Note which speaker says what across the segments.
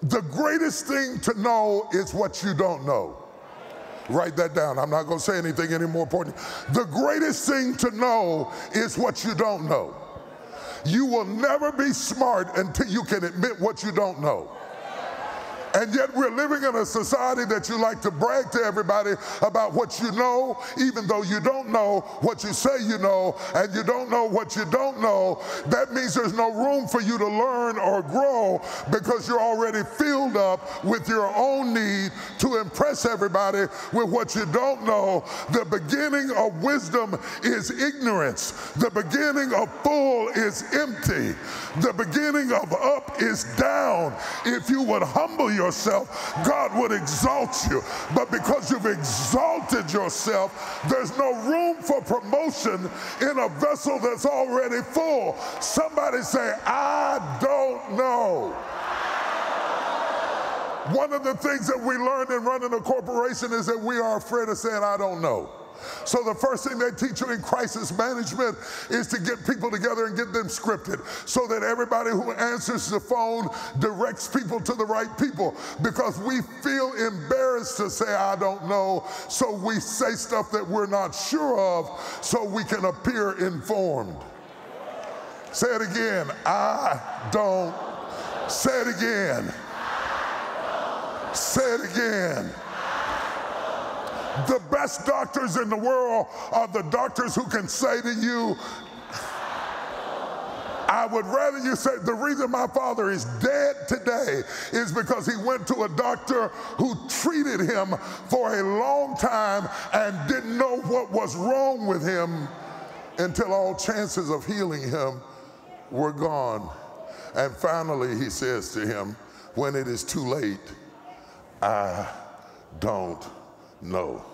Speaker 1: The greatest thing to know is what you don't know. Write that down. I'm not going to say anything any more important. The greatest thing to know is what you don't know. You will never be smart until you can admit what you don't know. And yet we're living in a society that you like to brag to everybody about what you know, even though you don't know what you say you know, and you don't know what you don't know. That means there's no room for you to learn or grow because you're already filled up with your own need to impress everybody with what you don't know. The beginning of wisdom is ignorance. The beginning of full is empty. The beginning of up is down. If you would humble yourself, God would exalt you. But because you've exalted yourself, there's no room for promotion in a vessel that's already full. Somebody say, I don't know. One of the things that we learned in running a corporation is that we are afraid of saying, I don't know. So the first thing they teach you in crisis management is to get people together and get them scripted so that everybody who answers the phone directs people to the right people, because we feel embarrassed to say I don't know, so we say stuff that we're not sure of so we can appear informed. Say it again. I don't. Say it again. Say it again. The best doctors in the world are the doctors who can say to you, I would rather you say, the reason my father is dead today is because he went to a doctor who treated him for a long time and didn't know what was wrong with him until all chances of healing him were gone. And finally he says to him, when it is too late, I don't know.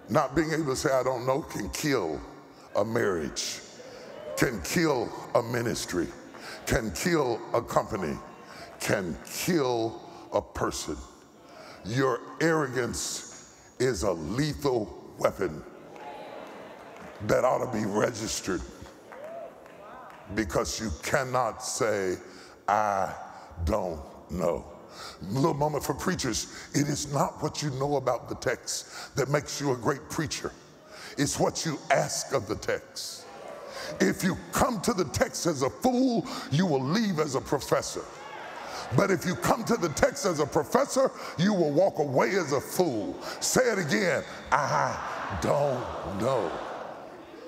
Speaker 1: Not being able to say I don't know can kill a marriage, can kill a ministry, can kill a company, can kill a person. Your arrogance is a lethal weapon that ought to be registered, because you cannot say I don't know. Little moment for preachers. It is not what you know about the text that makes you a great preacher. It's what you ask of the text. If you come to the text as a fool, you will leave as a professor. But if you come to the text as a professor, you will walk away as a fool. Say it again. I don't know.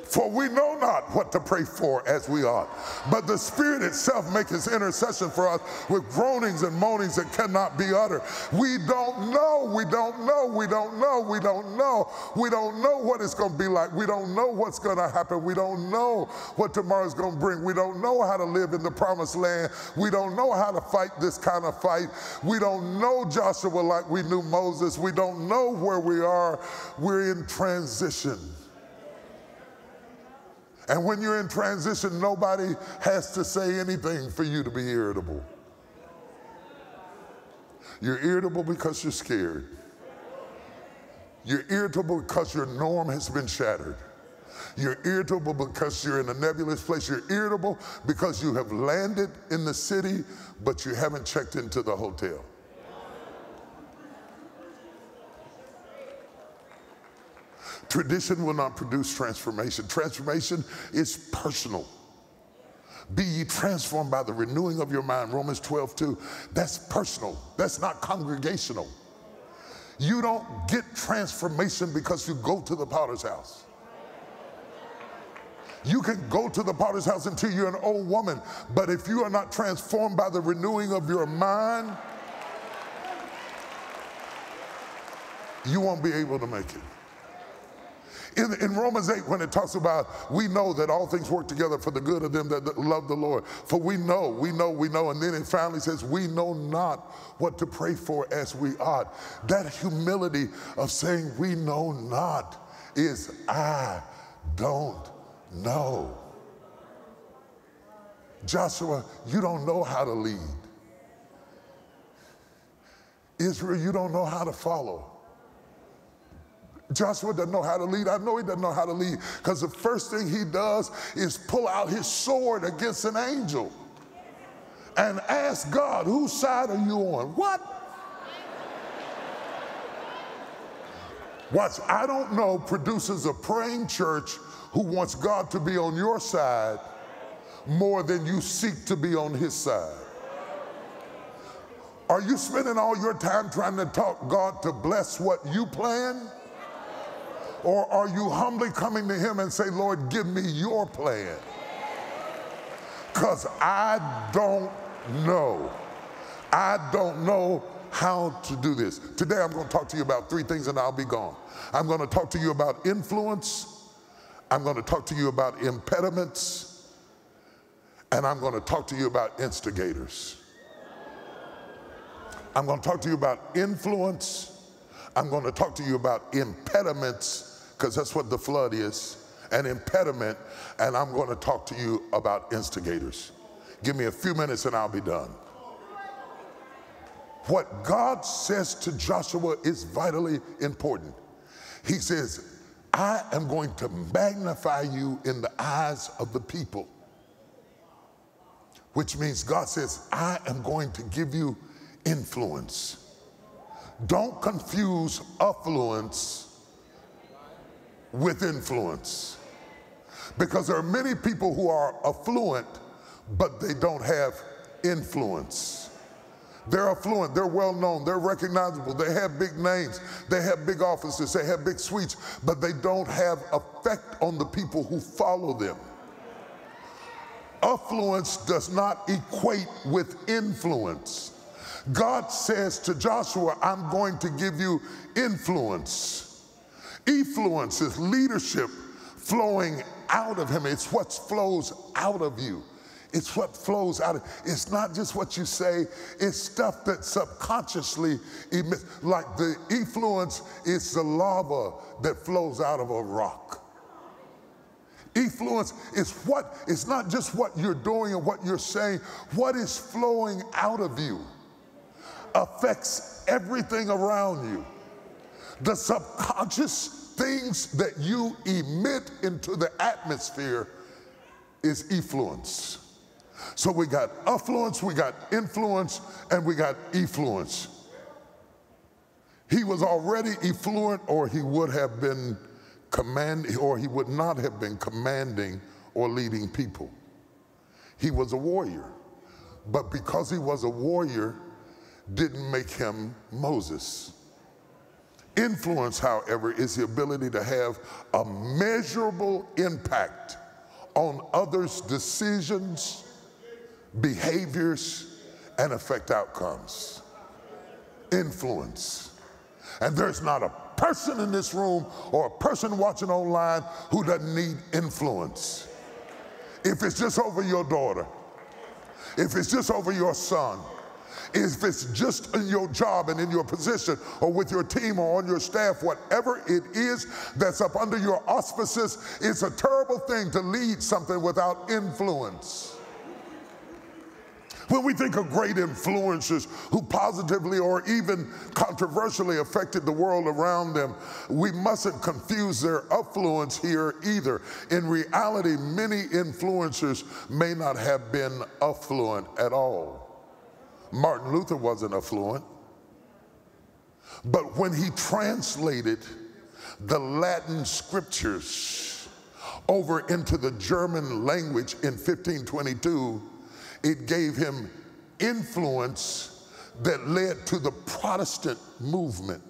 Speaker 1: For we know not what to pray for as we ought, but the Spirit itself maketh intercession for us with groanings and moanings that cannot be uttered. We don't know, we don't know, we don't know, we don't know. We don't know what it's going to be like. We don't know what's going to happen. We don't know what tomorrow's going to bring. We don't know how to live in the promised land. We don't know how to fight this kind of fight. We don't know Joshua like we knew Moses. We don't know where we are. We're in transition. And when you're in transition, nobody has to say anything for you to be irritable. You're irritable because you're scared. You're irritable because your norm has been shattered. You're irritable because you're in a nebulous place. You're irritable because you have landed in the city, but you haven't checked into the hotel. Tradition will not produce transformation. Transformation is personal. Be ye transformed by the renewing of your mind, Romans 12:2. That's personal. That's not congregational. You don't get transformation because you go to the potter's house. You can go to the potter's house until you're an old woman, but if you are not transformed by the renewing of your mind, you won't be able to make it. In Romans 8, when it talks about, we know that all things work together for the good of them that love the Lord. For we know, and then it finally says, we know not what to pray for as we ought. That humility of saying we know not is I don't know. Joshua, you don't know how to lead. Israel, you don't know how to follow. Joshua doesn't know how to lead. I know he doesn't know how to lead because the first thing he does is pull out his sword against an angel. and ask God, whose side are you on? What? Watch, I don't know produces a praying church who wants God to be on your side more than you seek to be on his side. Are you spending all your time trying to talk God to bless what you plan? Or are you humbly coming to him and say, Lord, give me your plan? Because I don't know. I don't know how to do this. Today I'm going to talk to you about three things and I'll be gone. I'm going to talk to you about influence. I'm going to talk to you about impediments. And I'm going to talk to you about instigators. I'm going to talk to you about influence. I'm going to talk to you about impediments, because that's what the flood is, an impediment. And I'm going to talk to you about instigators. Give me a few minutes and I'll be done. What God says to Joshua is vitally important. He says, I am going to magnify you in the eyes of the people. Which means God says, I am going to give you influence. Don't confuse affluence with influence. Because there are many people who are affluent, but they don't have influence. They're affluent, they're well known, they're recognizable, they have big names, they have big offices, they have big suites, but they don't have effect on the people who follow them. Affluence does not equate with influence. God says to Joshua, I'm going to give you influence. Effluence is leadership flowing out of him. It's what flows out of you. It's what flows out of, it's not just what you say, it's stuff that subconsciously emits. Like the effluence is the lava that flows out of a rock. Effluence is what, it's not just what you're doing and what you're saying, what is flowing out of you affects everything around you. The subconscious things that you emit into the atmosphere is effluence. So we got affluence, we got influence, and we got effluence. He was already effluent, or he would have been or he would not have been commanding or leading people. He was a warrior, but because he was a warrior, didn't make him Moses. Influence, however, is the ability to have a measurable impact on others' decisions, behaviors, and affect outcomes. Influence. And there's not a person in this room or a person watching online who doesn't need influence. If it's just over your daughter, if it's just over your son, if it's just in your job and in your position or with your team or on your staff, whatever it is that's up under your auspices, it's a terrible thing to lead something without influence. When we think of great influencers who positively or even controversially affected the world around them, we mustn't confuse their affluence here either. In reality, many influencers may not have been affluent at all. Martin Luther wasn't affluent, but when he translated the Latin scriptures over into the German language in 1522, it gave him influence that led to the Protestant movement,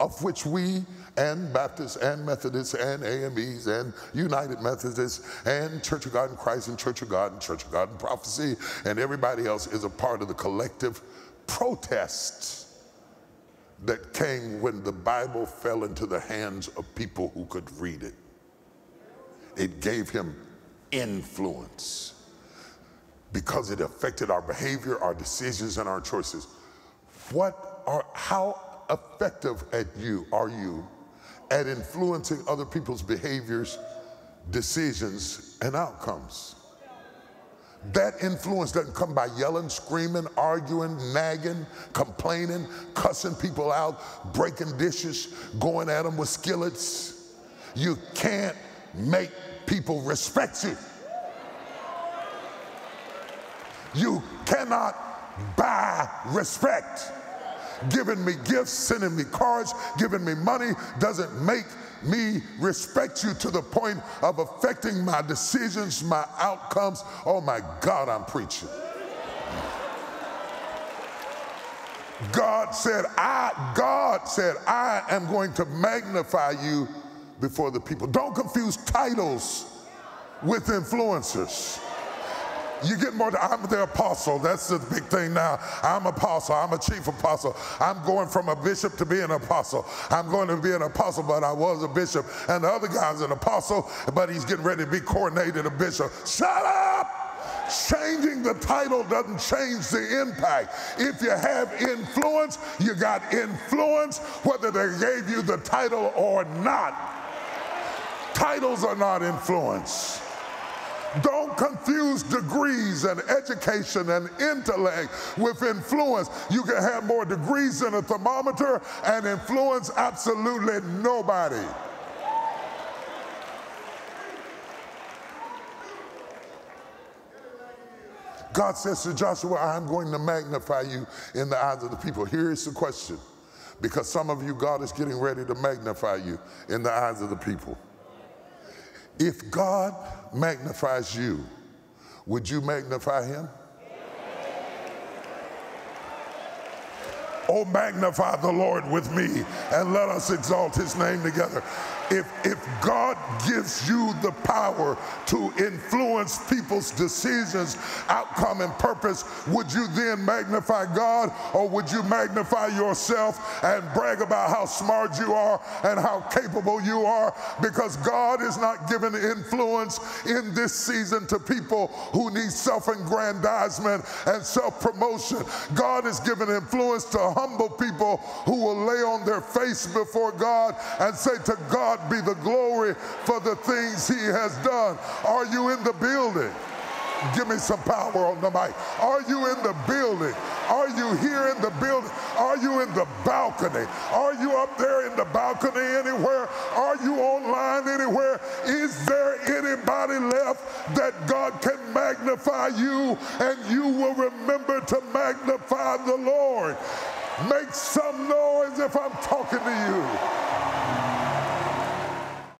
Speaker 1: of which we and Baptists and Methodists and AMEs and United Methodists and Church of God in Christ and Church of God and Church of God in Prophecy and everybody else is a part of the collective protest that came when the Bible fell into the hands of people who could read it. It gave him influence because it affected our behavior, our decisions, and our choices. How effective are you at influencing other people's behaviors, decisions, and outcomes? That influence doesn't come by yelling, screaming, arguing, nagging, complaining, cussing people out, breaking dishes, going at them with skillets. You can't make people respect you. You cannot buy respect. Giving me gifts, sending me cards, giving me money doesn't make me respect you to the point of affecting my decisions, my outcomes. Oh my God, I'm preaching. God said, I am going to magnify you before the people. Don't confuse titles with influencers. You get more, I'm the apostle. That's the big thing now. I'm apostle. I'm a chief apostle. I'm going from a bishop to being an apostle. I'm going to be an apostle, but I was a bishop. And the other guy's an apostle, but he's getting ready to be coronated a bishop. Shut up! Changing the title doesn't change the impact. If you have influence, you got influence whether they gave you the title or not. Titles are not influence. Don't confuse degrees and education and intellect with influence. You can have more degrees than a thermometer and influence absolutely nobody. God says to Joshua, I'm going to magnify you in the eyes of the people. Here's the question, because some of you, God is getting ready to magnify you in the eyes of the people. If God magnifies you, would you magnify him? Oh, magnify the Lord with me and let us exalt his name together. If God gives you the power to influence people's decisions, outcome, and purpose, would you then magnify God, or would you magnify yourself and brag about how smart you are and how capable you are? Because God is not giving influence in this season to people who need self-aggrandizement and self-promotion. God is giving influence to humble people who will lay on their face before God and say, to God be the glory for the things he has done. Are you in the building? Give me some power on the mic. Are you in the building? Are you here in the building? Are you in the balcony? Are you up there in the balcony anywhere? Are you online anywhere? Is there anybody left that God can magnify you, and you will remember to magnify the Lord? Make some noise if I'm talking to you.